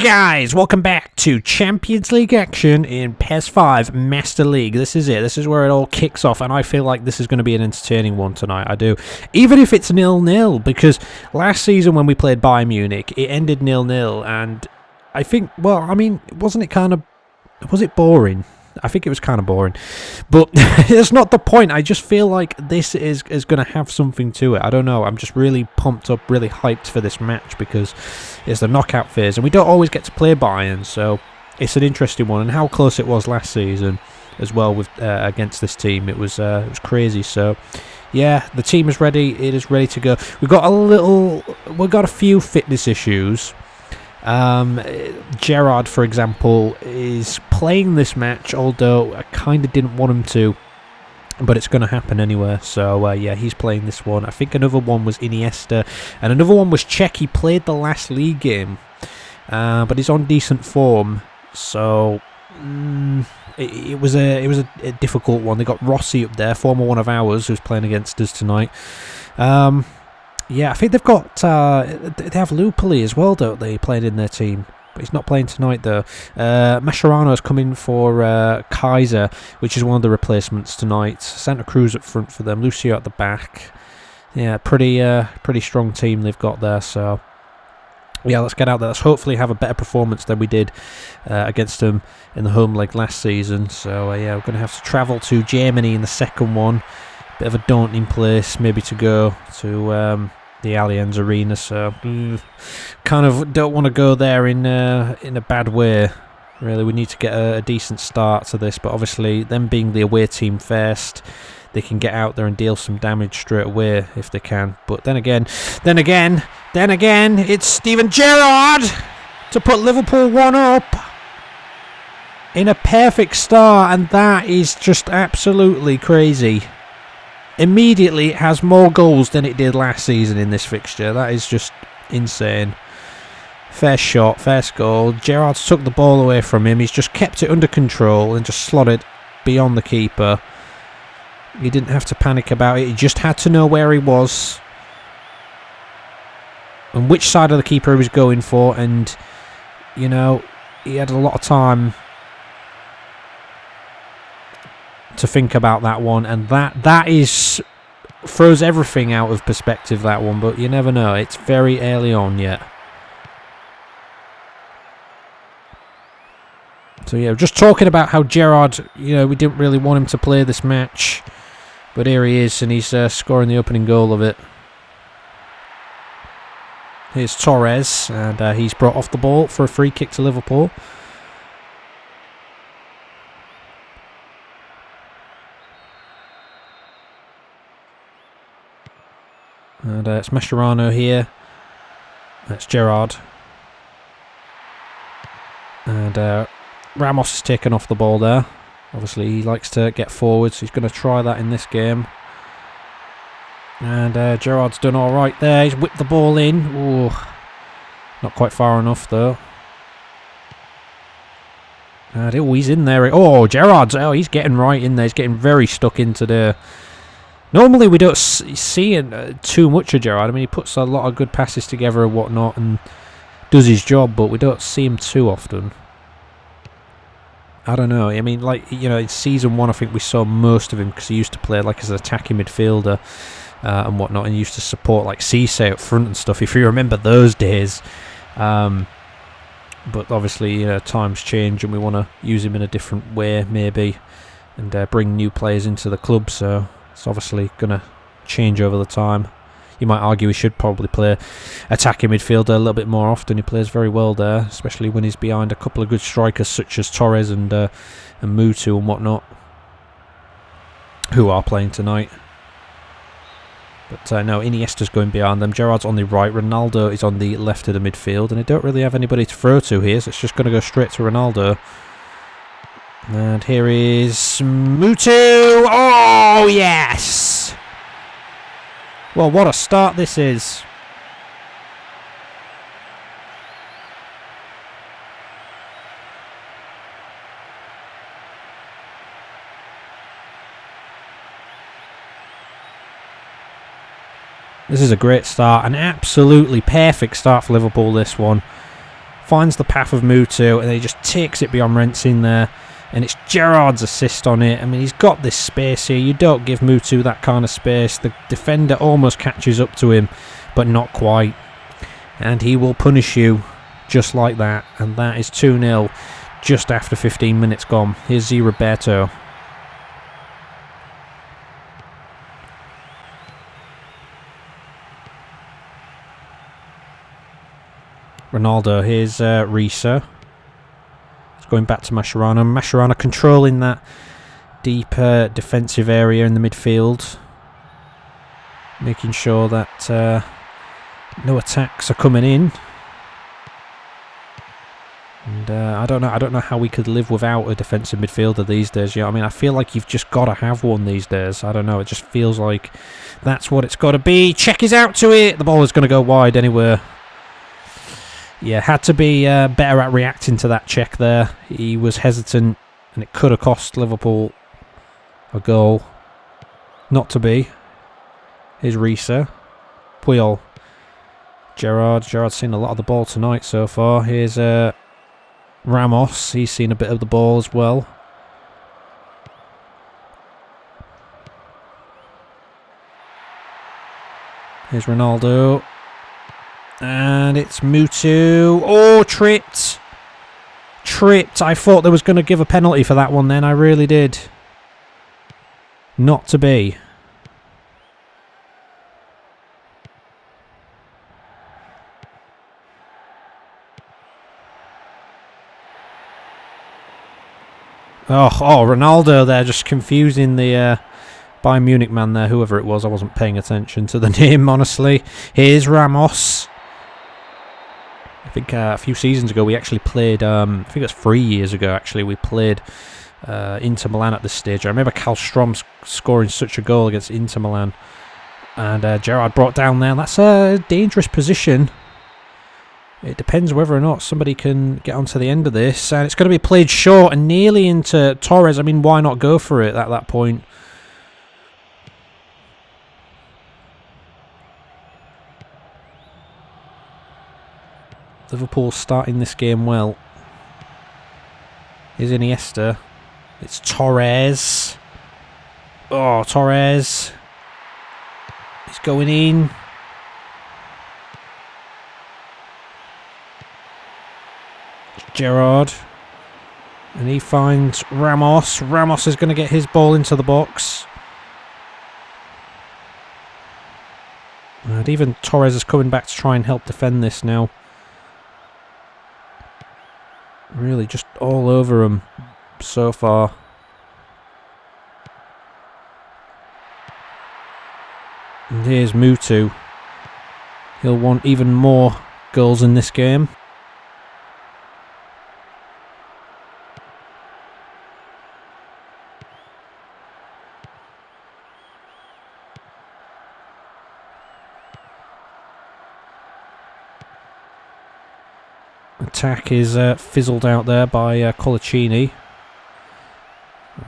Guys, welcome back to Champions League action in PES 5 Master League. This is it. This is where it all kicks off, and I feel like this is going to be an entertaining one tonight. I do. Even if it's 0-0, because last season when we played Bayern Munich, it ended 0-0, and I think, well, I mean, was it boring? I think it was kind of boring, but it's not the point. I just feel like this is going to have something to it. I don't know. I'm just really pumped up, really hyped for this match because it's the knockout phase, and we don't always get to play Bayern, so it's an interesting one. And how close it was last season as well with against this team, it was crazy. So yeah, the team is ready. It is ready to go. We've got a few fitness issues. Gerrard, for example, is playing this match, although I kind of didn't want him to, but it's going to happen anyway. So yeah, he's playing this one. I think another one was Iniesta, and another one was Czech. He played the last league game, but he's on decent form. So it was a difficult one. They got Rossi up there, former one of ours, who's playing against us tonight. Yeah, I think they've got, they have Liverpool as well, don't they, playing in their team. But he's not playing tonight, though. Mascherano's coming for Kaiser, which is one of the replacements tonight. Santa Cruz up front for them, Lucio at the back. Yeah, pretty strong team they've got there, so yeah, let's get out there. Let's hopefully have a better performance than we did against them in the home leg last season. So yeah, we're going to have to travel to Germany in the second one. Bit of a daunting place, maybe, to go to the Allianz Arena. So kind of don't want to go there in a bad way. Really, we need to get a decent start to this. But obviously, them being the away team first, they can get out there and deal some damage straight away if they can. But then again, it's Steven Gerrard to put Liverpool 1 up in a perfect start, and that is just absolutely crazy. Immediately, it has more goals than it did last season in this fixture. That is just insane. First shot, first goal. Gerrard's took the ball away from him. He's just kept it under control and just slotted beyond the keeper. He didn't have to panic about it. He just had to know where he was and which side of the keeper he was going for. And, you know, he had a lot of time to think about that one, and that is throws everything out of perspective, that one. But you never know, it's very early on yet. So yeah, just talking about how Gerrard, you know, we didn't really want him to play this match, but here he is, and he's scoring the opening goal of it. Here's Torres, and he's brought off the ball for a free kick to Liverpool. And it's Mascherano here. That's Gerrard. And Ramos has taken off the ball there. Obviously, he likes to get forward, so he's going to try that in this game. And Gerrard's done all right there. He's whipped the ball in. Ooh, not quite far enough, though. And he's in there. Oh, he's getting right in there. He's getting very stuck into there. Normally, we don't see too much of Gerrard. I mean, he puts a lot of good passes together and whatnot and does his job, but we don't see him too often. I don't know. I mean, like, you know, in Season 1, I think we saw most of him because he used to play like as an attacking midfielder and whatnot, and he used to support like Cisse up front and stuff, if you remember those days. But obviously, you know, times change and we want to use him in a different way, maybe, and bring new players into the club, so it's obviously going to change over the time. You might argue he should probably play attacking midfielder a little bit more often. He plays very well there, especially when he's behind a couple of good strikers such as Torres and Mutu and whatnot, who are playing tonight. But no, Iniesta's going behind them. Gerrard's on the right. Ronaldo is on the left of the midfield, and they don't really have anybody to throw to here, so it's just going to go straight to Ronaldo. And here is Mutu. Oh, yes! Well, what a start this is. This is a great start, an absolutely perfect start for Liverpool, this one. finds the path of Mutu, and then he just takes it beyond Rents in there. And it's Gerrard's assist on it. I mean, he's got this space here. You don't give Mutu that kind of space. The defender almost catches up to him, but not quite. And he will punish you just like that. And that is 2-0 just after 15 minutes gone. Here's Roberto. Ronaldo. Here's Risa. Going back to Mascherano. Mascherano controlling that deep defensive area in the midfield, making sure that no attacks are coming in. And I don't know how we could live without a defensive midfielder these days. You know, I mean, I feel like you've just got to have one these days. I don't know. It just feels like that's what it's got to be. Check is out to it. The ball is going to go wide anyway. Yeah, had to be better at reacting to that check there. He was hesitant, and it could have cost Liverpool a goal. Not to be. Here's Risa. Puyol. Gerrard's seen a lot of the ball tonight so far. Here's Ramos. He's seen a bit of the ball as well. Here's Ronaldo. And it's Mutu. Oh, tripped. Tripped. I thought they was going to give a penalty for that one then. I really did. Not to be. Oh, Ronaldo there just confusing the Bayern Munich man there, whoever it was. I wasn't paying attention to the name, honestly. Here's Ramos. I think a few seasons ago we actually played, I think it was 3 years ago actually, we played Inter Milan at this stage. I remember Kallstrom scoring such a goal against Inter Milan. And Gerrard brought down there. That's a dangerous position. It depends whether or not somebody can get onto the end of this. And it's going to be played short and nearly into Torres. I mean, why not go for it at that point? Liverpool starting this game well. Here's Iniesta. It's Torres. Oh, Torres. He's going in. Gerrard. And he finds Ramos. Ramos is going to get his ball into the box. And even Torres is coming back to try and help defend this now. Really just all over him so far. And here's Mutu. He'll want even more goals in this game. Attack is fizzled out there by Colaccini.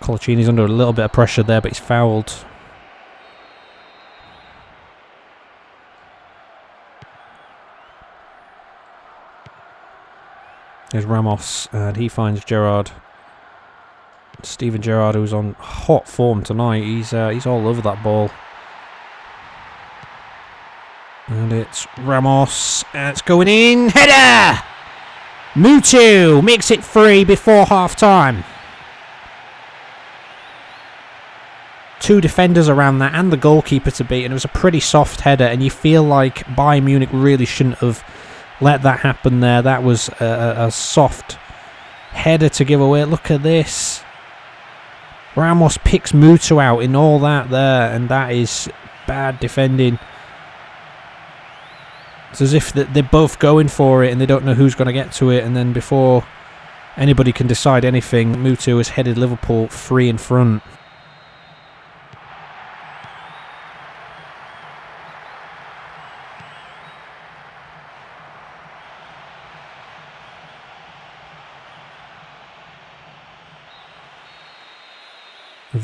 Colaccini's under a little bit of pressure there, but he's fouled. There's Ramos, and he finds Gerrard. Steven Gerrard, who's on hot form tonight, he's all over that ball. And it's Ramos, and it's going in. Header! Mutu makes it 3 before half-time. 2 defenders around that and the goalkeeper to beat, and it was a pretty soft header, and you feel like Bayern Munich really shouldn't have let that happen there. That was a soft header to give away. Look at this. Ramos picks Mutu out in all that there, and that is bad defending. It's as if they're both going for it and they don't know who's going to get to it, and then before anybody can decide anything, Mutu has headed Liverpool 3 in front.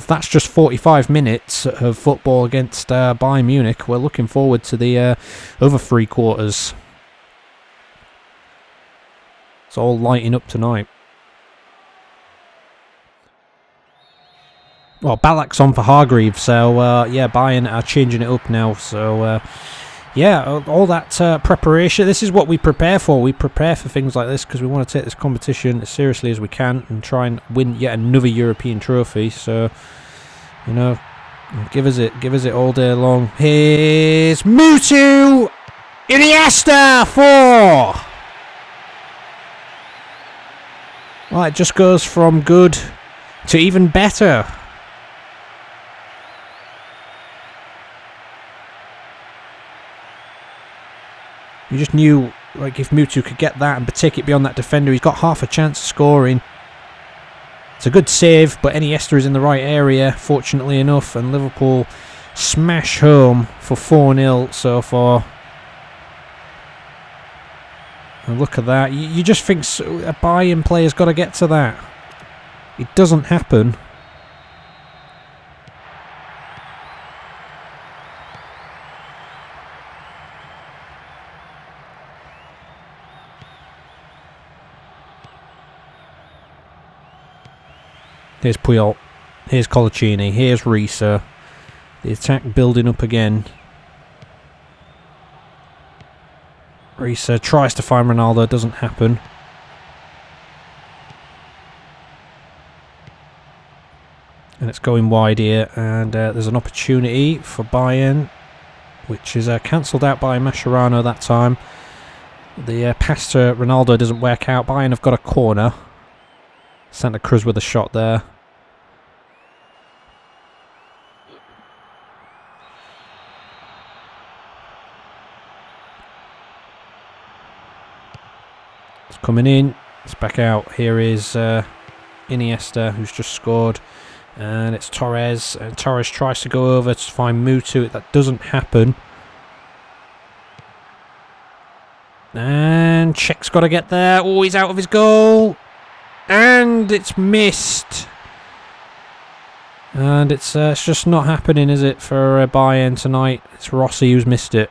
That's just 45 minutes of football against Bayern Munich. We're looking forward to the other 3 quarters. It's all lighting up tonight. Well, Balak's on for Hargreaves, so yeah, Bayern are changing it up now. So yeah, all that preparation. This is what we prepare for. We prepare for things like this because we want to take this competition as seriously as we can and try and win yet another European trophy. So, you know, give us it all day long. Here's Mutu, Iniesta, 4. Well, it just goes from good to even better. You just knew, like, if Mutu could get that and take it beyond that defender, he's got half a chance of scoring. It's a good save, but Iniesta is in the right area, fortunately enough, and Liverpool smash home for 4-0 so far. And look at that. You just think a Bayern player's got to get to that. It doesn't happen. Here's Puyol. Here's Colaccini. Here's Risa. The attack building up again. Risa tries to find Ronaldo. Doesn't happen. And it's going wide here. And there's an opportunity for Bayern, which is cancelled out by Mascherano that time. The pass to Ronaldo doesn't work out. Bayern have got a corner. Santa Cruz with a shot there. It's coming in. It's back out. Here is Iniesta, who's just scored. And it's Torres. And Torres tries to go over to find Mutu. That doesn't happen. And Czech's got to get there. Oh, he's out of his goal. And it's missed. And it's just not happening, is it, for Bayern tonight? It's Rossi who's missed it.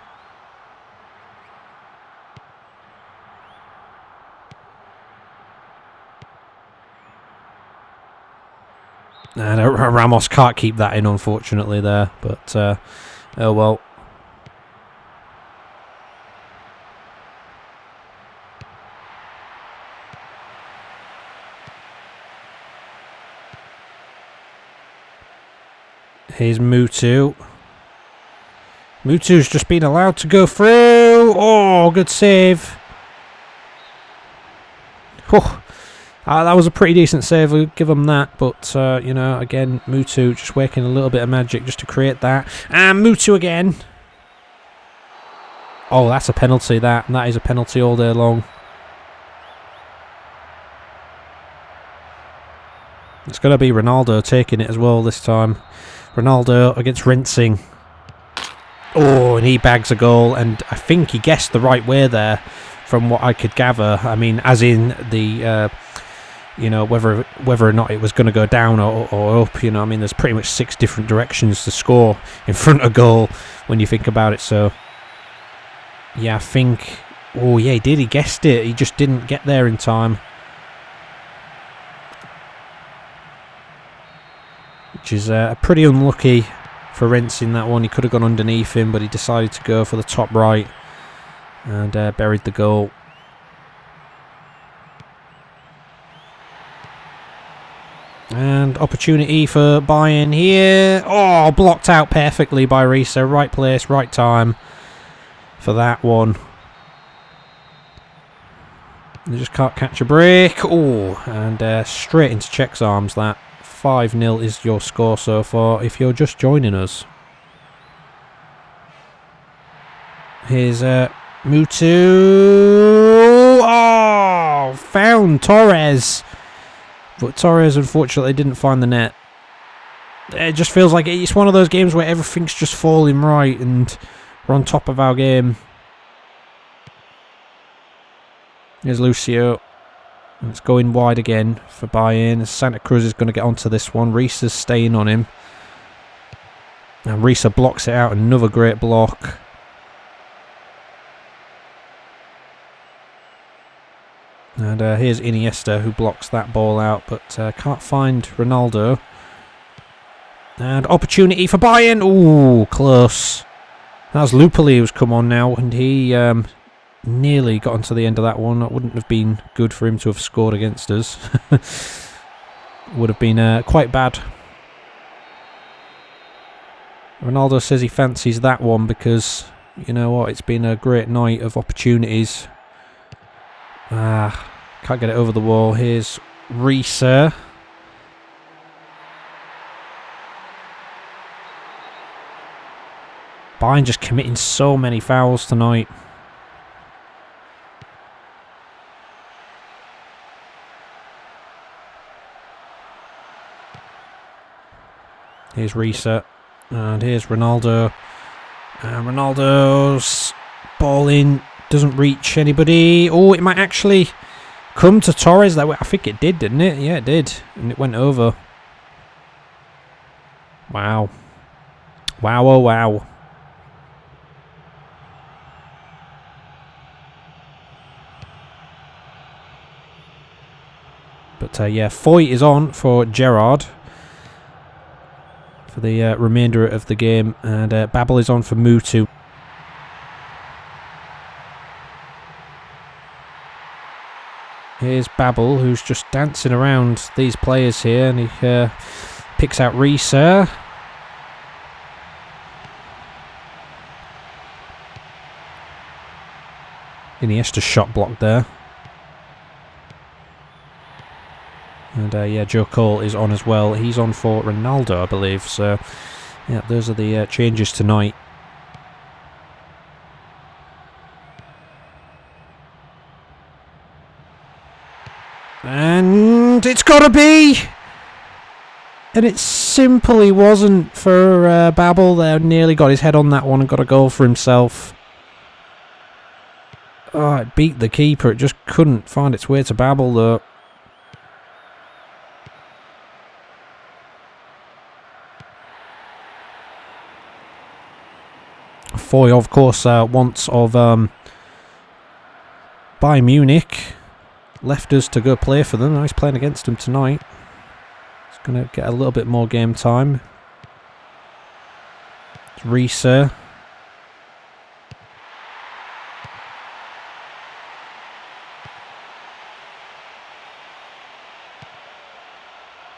And Ramos can't keep that in, unfortunately, there. But, oh well. Here's Mutu. Mutu's just been allowed to go through. Oh, good save. Oh. That was a pretty decent save, we'll give him that, but, you know, again, Mutu just working a little bit of magic just to create that. And Mutu again. Oh, that's a penalty, that. And that is a penalty all day long. It's going to be Ronaldo taking it as well this time. Ronaldo against Rinsing. Oh, and he bags a goal, and I think he guessed the right way there, from what I could gather. I mean, as in the... you know, whether or not it was going to go down or up, you know, I mean, there's pretty much 6 different directions to score in front of goal when you think about it. So, yeah, I think, oh yeah, he did, he guessed it, he just didn't get there in time. Which is pretty unlucky for Rents in that one. He could have gone underneath him, but he decided to go for the top right and buried the goal. And opportunity for Bayern here. Oh, blocked out perfectly by Risa. Right place, right time for that one. They just can't catch a break. Oh, and straight into Czech's arms that. 5-0 is your score so far if you're just joining us. Here's Mutu. Oh, found Torres. But Torres, unfortunately, didn't find the net. It just feels like it's one of those games where everything's just falling right and we're on top of our game. Here's Lucio. And it's going wide again for Bayern. Santa Cruz is going to get onto this one. Risa's staying on him. And Risa blocks it out. Another great block. And here's Iniesta, who blocks that ball out, but can't find Ronaldo. And opportunity for Bayern. Ooh, close. That's Lupoli who's come on now, and he nearly got onto the end of that one. That wouldn't have been good for him to have scored against us. Would have been quite bad. Ronaldo says he fancies that one because, you know what, it's been a great night of opportunities. Can't get it over the wall. Here's Reese. Bayern just committing so many fouls tonight. Here's Reese. And here's Ronaldo. And Ronaldo's ball in. Doesn't reach anybody. Oh, it might actually come to Torres that way. I think it did, didn't it? Yeah, it did. And it went over. Wow. Wow, oh wow. But yeah, Foyt is on for Gerrard for the remainder of the game. And Babel is on for Mutu. Here's Babel, who's just dancing around these players here, and he picks out Reese. Iniesta shot blocked there. And yeah, Joe Cole is on as well. He's on for Ronaldo, I believe. So yeah, those are the changes tonight. And it's got to be! And it simply wasn't for Babel there. Nearly got his head on that one and got a goal for himself. Oh, it beat the keeper. It just couldn't find its way to Babel though. Foy, of course, wants of Bayern Munich. Left us to go play for them. Now he's playing against them tonight. He's going to get a little bit more game time. It's Reese.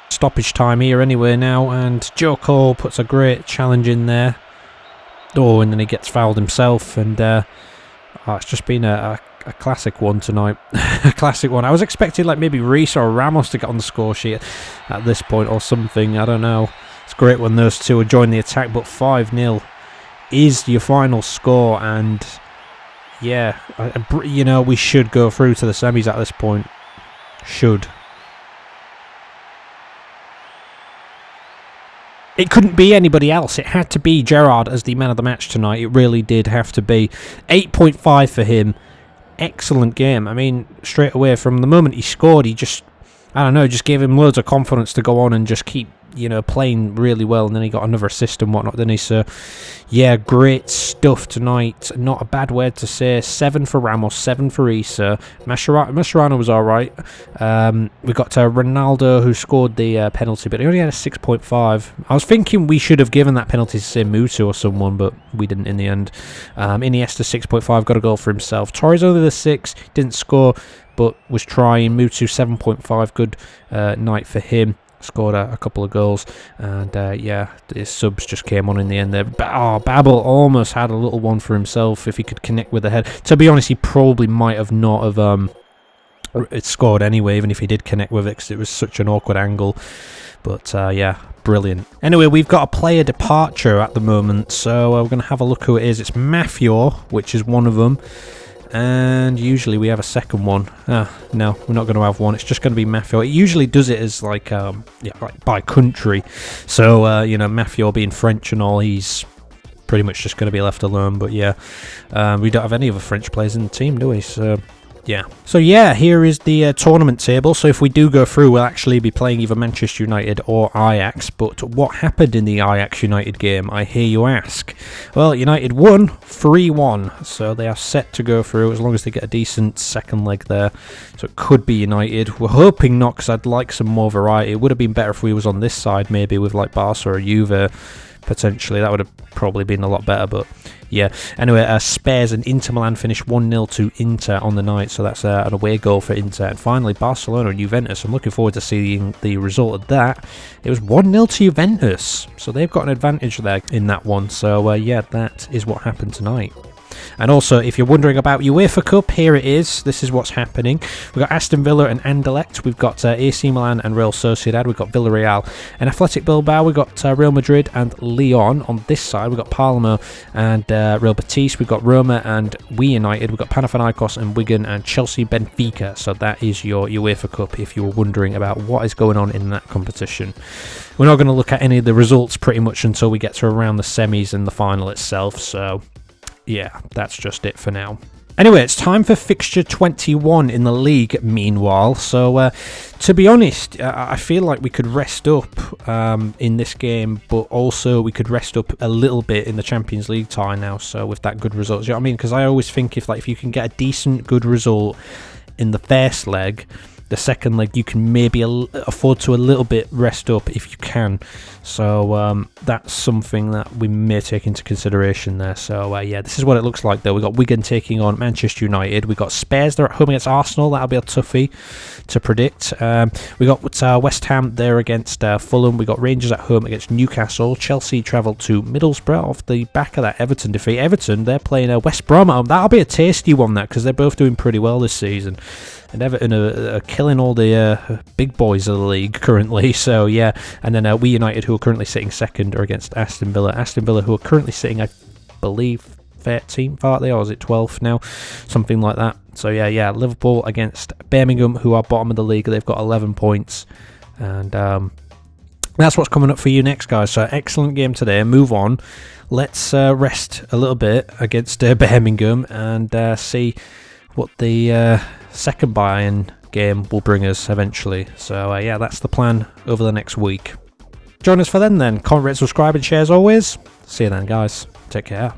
Stoppage time here anyway now, and Joe Cole puts a great challenge in there. Oh, and then he gets fouled himself, and it's just been a classic one tonight. A classic one. I was expecting like maybe Reese or Ramos to get on the score sheet at this point or something. I don't know. It's great when those two are joining the attack, but 5-0 is your final score, and yeah, you know, we should go through to the semis at this point. Should. It couldn't be anybody else. It had to be Gerrard as the man of the match tonight. It really did have to be. 8.5 for him. Excellent game. I mean, straight away from the moment he scored, he just, I don't know, just gave him loads of confidence to go on and just keep, you know, playing really well. And then he got another assist and whatnot, didn't he? So, yeah, great stuff tonight. Not a bad word to say. 7 for Ramos, 7 for Issa. Mascherano was all right. We got to Ronaldo, who scored the penalty, but he only had a 6.5. I was thinking we should have given that penalty to, say, Mutu or someone, but we didn't in the end. Iniesta, 6.5, got a goal for himself. Torres over the 6, didn't score, but was trying. Mutu, 7.5, good night for him. Scored a couple of goals, and yeah, his subs just came on in the end there. Babel almost had a little one for himself if he could connect with the head. To be honest, he probably might have not have scored anyway, even if he did connect with it, because it was such an awkward angle. But yeah, brilliant. Anyway, we've got a player departure at the moment, so we're going to have a look who it is. It's Mafio, which is one of them. And usually we have a second one. No, we're not going to have one. It's just going to be Mafio. It usually does it as like, yeah, like by country. So, you know, Mafio being French and all, he's pretty much just going to be left alone. But yeah, we don't have any other French players in the team, do we? So Yeah. So yeah, here is the tournament table. So if we do go through, we'll actually be playing either Manchester United or Ajax. But what happened in the Ajax United game, I hear you ask? Well, United won 3-1, so they are set to go through as long as they get a decent second leg there. So it could be United. We're hoping not, because I'd like some more variety. It would have been better if we was on this side, maybe with like Barca or Juve. Potentially, that would have probably been a lot better, but yeah. Anyway, Spurs and Inter Milan finished 1-0 to Inter on the night, so that's an away goal for Inter. And finally, Barcelona and Juventus. I'm looking forward to seeing the result of that. It was 1-0 to Juventus, so they've got an advantage there in that one. So yeah, that is what happened tonight. And also, if you're wondering about UEFA Cup, here it is. This is what's happening. We've got Aston Villa and Anderlecht. We've got AC Milan and Real Sociedad. We've got Villarreal and Athletic Bilbao. We've got Real Madrid and Lyon. On this side, we've got Palermo and Real Betis. We've got Roma and We United. We've got Panathinaikos and Wigan and Chelsea Benfica. So that is your UEFA Cup, if you were wondering about what is going on in that competition. We're not going to look at any of the results pretty much until we get to around the semis and the final itself. So yeah, that's just it for now. Anyway, it's time for fixture 21 in the league meanwhile. So, to be honest, I feel like we could rest up in this game, but also we could rest up a little bit in the Champions League tie now, so with that good result. You know what I mean? Because I always think if you can get a decent, good result in the first leg, the second leg you can maybe afford to a little bit rest up if you can. So that's something that we may take into consideration there. So yeah, this is what it looks like though. We've got Wigan taking on Manchester United. We've got Spurs, they're at home against Arsenal. That'll be a toughie to predict. We got West Ham there against Fulham. We got Rangers at home against Newcastle. Chelsea travel to Middlesbrough off the back of that Everton defeat. Everton, they're playing West Brom at home. That'll be a tasty one, that, because they're both doing pretty well this season. And Everton are killing all the big boys of the league currently. So yeah, and then We United, who are currently sitting second, are against Aston Villa. Aston Villa, who are currently sitting, I believe, 13th, aren't they, or is it 12th now? Something like that. So yeah, Liverpool against Birmingham, who are bottom of the league. They've got 11 points. And that's what's coming up for you next, guys. So excellent game today. Move on. Let's rest a little bit against Birmingham and see what the second Bayern game will bring us eventually. So yeah, that's the plan over the next week. Join us for then. Comment, rate, subscribe and share as always. See you then, guys. Take care.